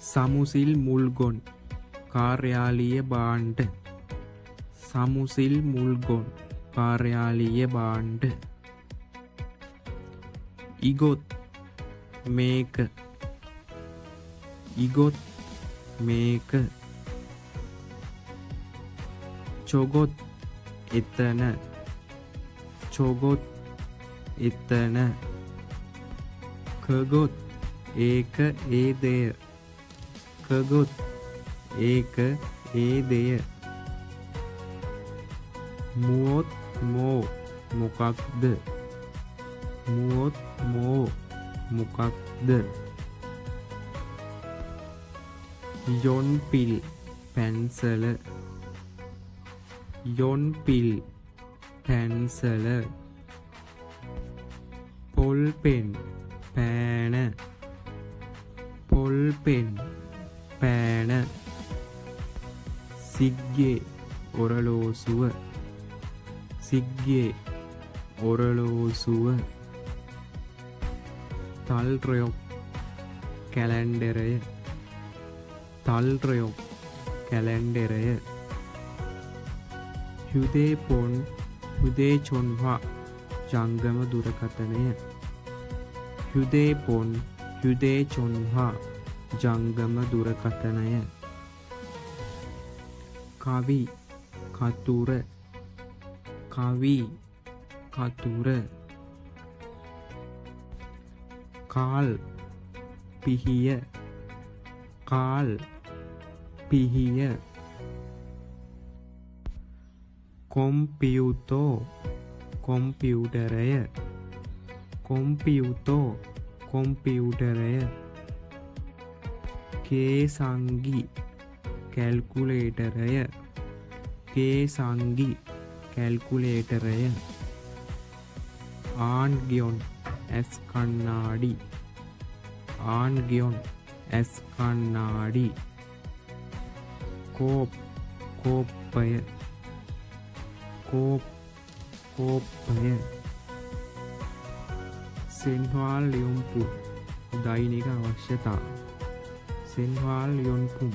සමුසිල් මුල්ගොන් කාර්යාලීය භාණ්ඩ සමුසිල් මුල්ගොන් කාර්යාලීය භාණ්ඩ ඉගොත් මේක ඉගොත් මේක චොගොත් එතන චොගොත් එතන කගොත් ඒක ඒ දෙය කගොත් ඒක ඒ දෙය මුවොත් මෝ මොකක්ද මුවොත් මෝ මොකක්ද යොන්පිල් පැන්සල යොන්පිල් පැන්සල පොල්පෙන් පෑන පොල්පෙන් පෑන සිග්ගේ ඔරලෝසුව සිග්ගේ ඔරලෝසුව තල්රයොක් කැලැන්ඩරය තල්රයොක් කැලැන්ඩරය හුදේපොන් හුදේචොන්වා ජංගම දුරකථනය හුදේපොන් හුදේචොන්වා ජංගම දුරකථනය කවි කතුර කවි කතුර කාල් පිහිය කාල් පිහිය කොම්පියුතෝ කොම්පියුටරය කොම්පියුතෝ කොම්පියුටරය කේසංගි කැල්කුලේටරය කේසංගි කැල්කුලේටරය ආන්ගියොන් ඇස් කන්නාඩි ආන්ගියොන් ඇස් කන්නාඩි කෝප් කෝප්පය කෝප් කෝප්පය සෙන්හාල් යොම්පු දෛනික අවශ්‍යතා සෙන්හාල් යොන්පු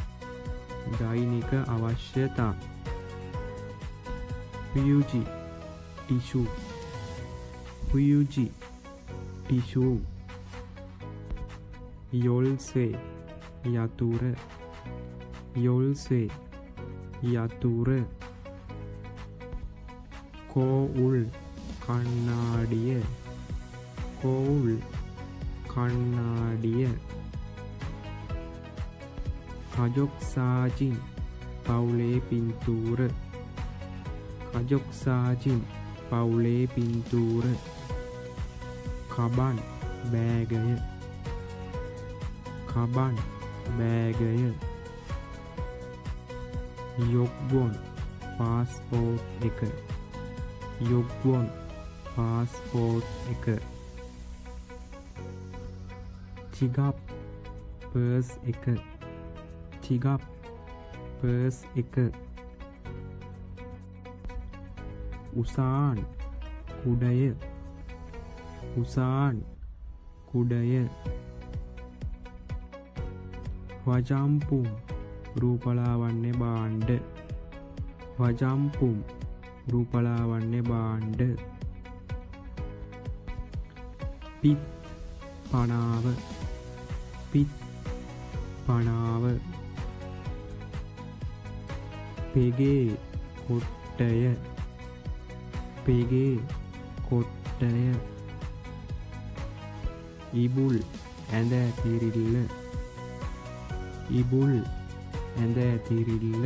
දෛනික අවශ්‍යතා හුයුජි ටිෂු හුයුජි ටිෂු යොල්සේ යතුර යොල්සේ යතුර කෝඋල් කන්නාඩිය කෝඋල් කන්නාඩිය කජොක්සාජින් පවුලේ පින්තූර කජොක්සාජින් පවුලේ පින්තූර කබන් බෑගය කබන් බෑගය යොග්ගොන් පාස්පෝර්ට් එක යොග්ගොන් පාස්පෝර්ට් එක චිගප් පර්ස් එක චිගප් පර්ස් එක උසාන් කුඩය උසාන් කුඩය වජම්පුම් රූපලාවන්‍ය භාණ්ඩ වජම්පුම් රූපලාවන්‍ය භාණ්ඩ පිත් පනාව පිත් පනාව පෙගේ කොට්ටය පෙගේ කොට්ටය ඉබුල් ඇඳ ඇතිරිල්ල ඉබුල් ඇඳ ඇතිරිල්ල